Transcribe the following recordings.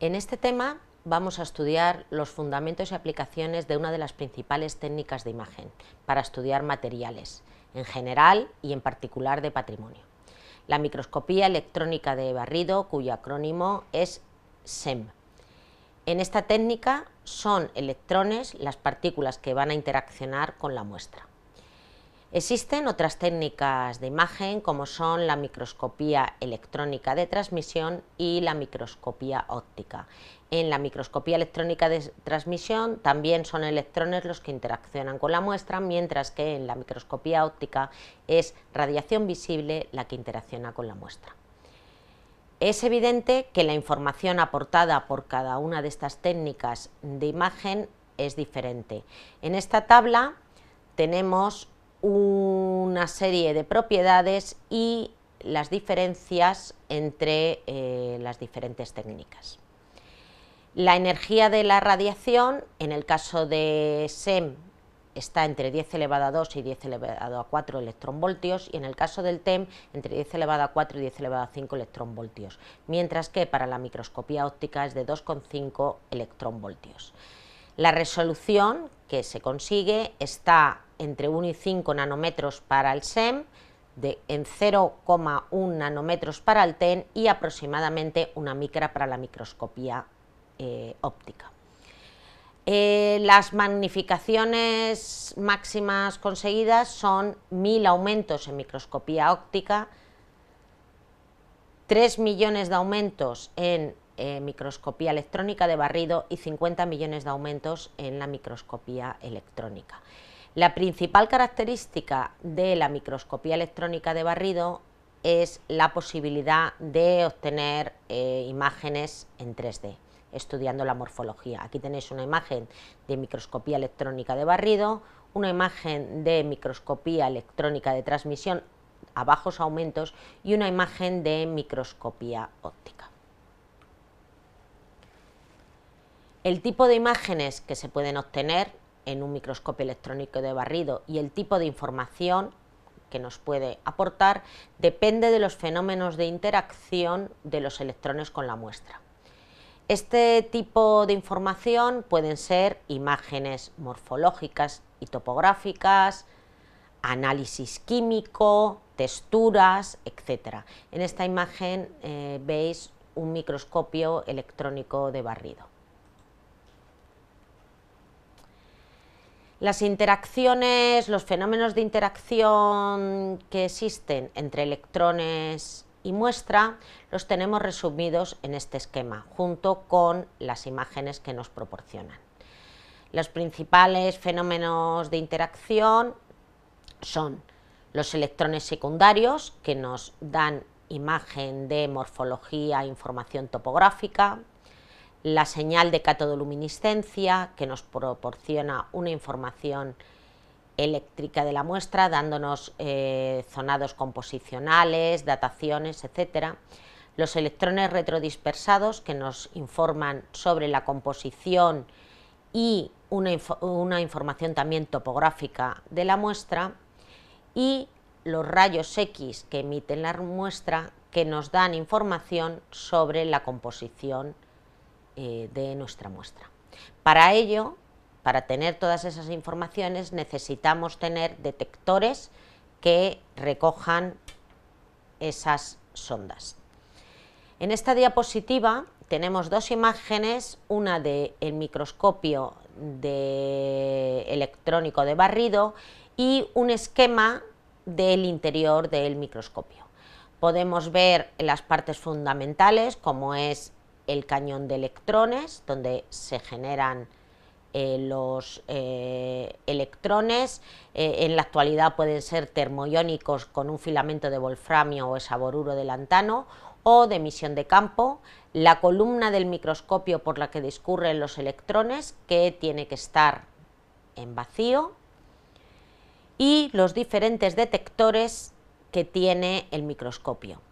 En este tema vamos a estudiar los fundamentos y aplicaciones de una de las principales técnicas de imagen para estudiar materiales, en general y en particular de patrimonio. La microscopía electrónica de barrido, cuyo acrónimo es SEM. En esta técnica son electrones las partículas que van a interaccionar con la muestra. Existen otras técnicas de imagen como son la microscopía electrónica de transmisión y la microscopía óptica. En la microscopía electrónica de transmisión también son electrones los que interaccionan con la muestra, mientras que en la microscopía óptica es radiación visible la que interacciona con la muestra. Es evidente que la información aportada por cada una de estas técnicas de imagen es diferente. En esta tabla tenemos una serie de propiedades y las diferencias entre las diferentes técnicas. La energía de la radiación, en el caso de SEM, está entre 10 elevado a 2 y 10 elevado a 4 electronvoltios, y en el caso del TEM entre 10 elevado a 4 y 10 elevado a 5 electronvoltios, mientras que para la microscopía óptica es de 2,5 electronvoltios. La resolución que se consigue está entre 1 y 5 nanómetros para el SEM, en 0,1 nanómetros para el TEM y aproximadamente una micra para la microscopía óptica. Las magnificaciones máximas conseguidas son 1000 aumentos en microscopía óptica, 3 millones de aumentos en microscopía electrónica de barrido y 50 millones de aumentos en la microscopía electrónica. La principal característica de la microscopía electrónica de barrido es la posibilidad de obtener imágenes en 3D, estudiando la morfología. Aquí tenéis una imagen de microscopía electrónica de barrido, una imagen de microscopía electrónica de transmisión a bajos aumentos y una imagen de microscopía óptica. El tipo de imágenes que se pueden obtener en un microscopio electrónico de barrido y el tipo de información que nos puede aportar depende de los fenómenos de interacción de los electrones con la muestra. Este tipo de información pueden ser imágenes morfológicas y topográficas, análisis químico, texturas, etc. En esta imagen veis un microscopio electrónico de barrido. Las interacciones, los fenómenos de interacción que existen entre electrones y muestra los tenemos resumidos en este esquema, junto con las imágenes que nos proporcionan. Los principales fenómenos de interacción son los electrones secundarios, que nos dan imagen de morfología e información topográfica, la señal de catodoluminiscencia, que nos proporciona una información eléctrica de la muestra, dándonos zonados composicionales, dataciones, etc. Los electrones retrodispersados, que nos informan sobre la composición y una información también topográfica de la muestra, y los rayos X que emiten la muestra, que nos dan información sobre la composición de nuestra muestra. Para ello, para tener todas esas informaciones, necesitamos tener detectores que recojan esas sondas. En esta diapositiva tenemos dos imágenes, una del microscopio electrónico de barrido y un esquema del interior del microscopio. Podemos ver las partes fundamentales, como es el cañón de electrones, donde se generan los electrones. En la actualidad pueden ser termoiónicos con un filamento de wolframio o hexaboruro de lantano, o de emisión de campo, la columna del microscopio por la que discurren los electrones, que tiene que estar en vacío, y los diferentes detectores que tiene el microscopio.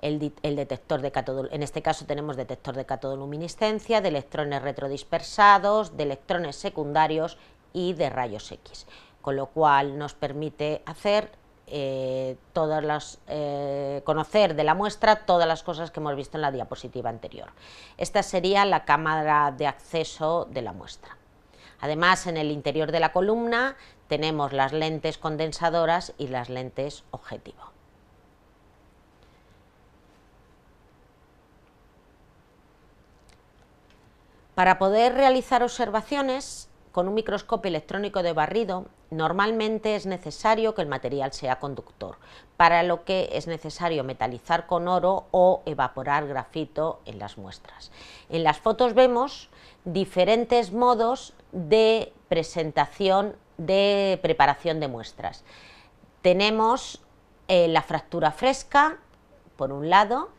El detector de en este caso tenemos detector de catodoluminiscencia, de electrones retrodispersados, de electrones secundarios y de rayos X, con lo cual nos permite hacer conocer de la muestra todas las cosas que hemos visto en la diapositiva anterior. Esta sería la cámara de acceso de la muestra. Además, en el interior de la columna tenemos las lentes condensadoras y las lentes objetivo. Para poder realizar observaciones con un microscopio electrónico de barrido, normalmente es necesario que el material sea conductor, para lo que es necesario metalizar con oro o evaporar grafito en las muestras. En las fotos vemos diferentes modos de presentación, de preparación de muestras. Tenemos la fractura fresca, por un lado,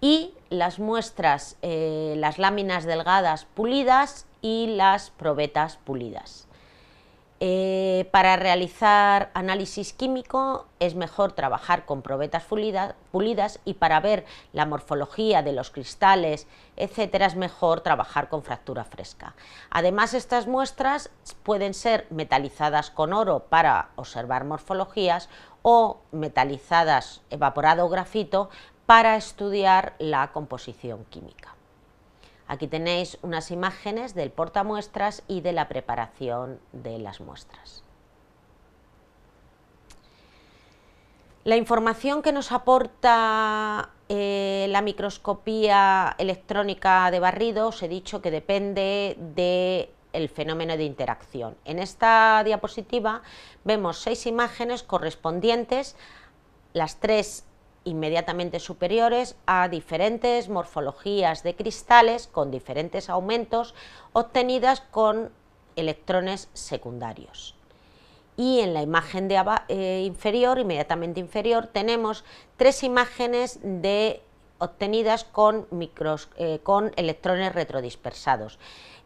y las muestras, las láminas delgadas pulidas y las probetas pulidas. Para realizar análisis químico es mejor trabajar con probetas pulidas, y para ver la morfología de los cristales, etcétera, es mejor trabajar con fractura fresca. Además, estas muestras pueden ser metalizadas con oro para observar morfologías o metalizadas, evaporado grafito, para estudiar la composición química. Aquí tenéis unas imágenes del portamuestras y de la preparación de las muestras. La información que nos aporta la microscopía electrónica de barrido, os he dicho que depende del fenómeno de interacción. En esta diapositiva vemos 6 imágenes correspondientes, las 3 inmediatamente superiores, a diferentes morfologías de cristales con diferentes aumentos obtenidas con electrones secundarios. Y en la imagen inferior, inmediatamente inferior, tenemos 3 imágenes obtenidas con electrones retrodispersados,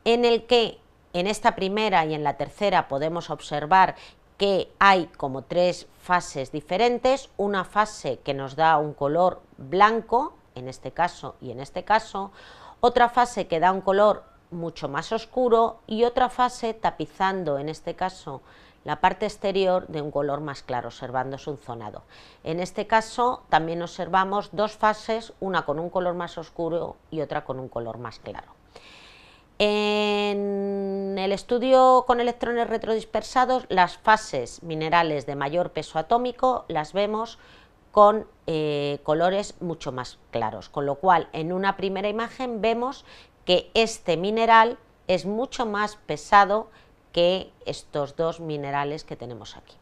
en el que en esta primera y en la tercera podemos observar que hay como 3 fases diferentes, una fase que nos da un color blanco, en este caso y en este caso, otra fase que da un color mucho más oscuro y otra fase tapizando, en este caso, la parte exterior de un color más claro, observándose un zonado. En este caso también observamos 2 fases, una con un color más oscuro y otra con un color más claro. En el estudio con electrones retrodispersados, las fases minerales de mayor peso atómico las vemos con colores mucho más claros, con lo cual en una primera imagen vemos que este mineral es mucho más pesado que estos 2 minerales que tenemos aquí.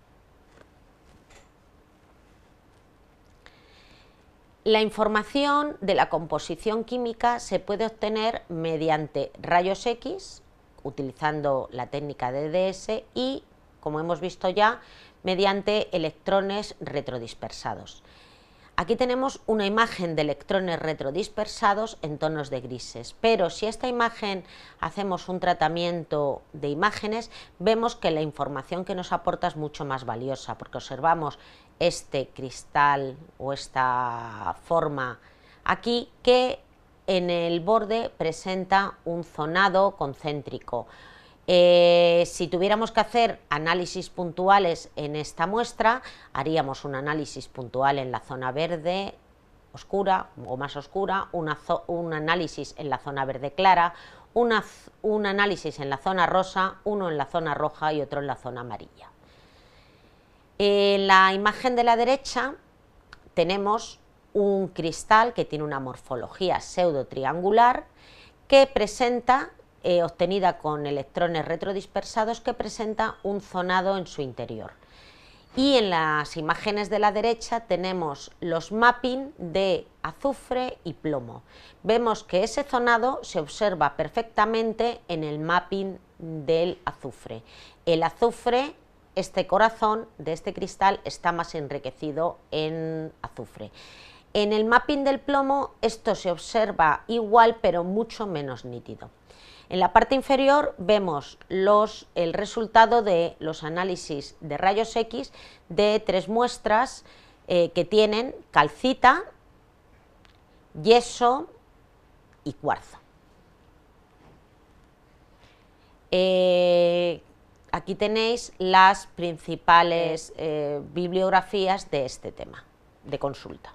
La información de la composición química se puede obtener mediante rayos X, utilizando la técnica de DDS, y, como hemos visto ya, mediante electrones retrodispersados. Aquí tenemos una imagen de electrones retrodispersados en tonos de grises, pero si a esta imagen hacemos un tratamiento de imágenes, vemos que la información que nos aporta es mucho más valiosa, porque observamos este cristal o esta forma aquí que en el borde presenta un zonado concéntrico. Si tuviéramos que hacer análisis puntuales en esta muestra, haríamos un análisis puntual en la zona verde oscura o más oscura, un análisis en la zona verde clara, un análisis en la zona rosa, uno en la zona roja y otro en la zona amarilla. En la imagen de la derecha tenemos un cristal que tiene una morfología pseudo triangular que presenta, obtenida con electrones retrodispersados, que presenta un zonado en su interior. Y en las imágenes de la derecha tenemos los mapping de azufre y plomo. Vemos que ese zonado se observa perfectamente en el mapping del azufre. El azufre, este corazón de este cristal, está más enriquecido en azufre. En el mapping del plomo esto se observa igual, pero mucho menos nítido. En la parte inferior vemos el resultado de los análisis de rayos X de 3 muestras que tienen calcita, yeso y cuarzo. Aquí tenéis las principales bibliografías de este tema de consulta.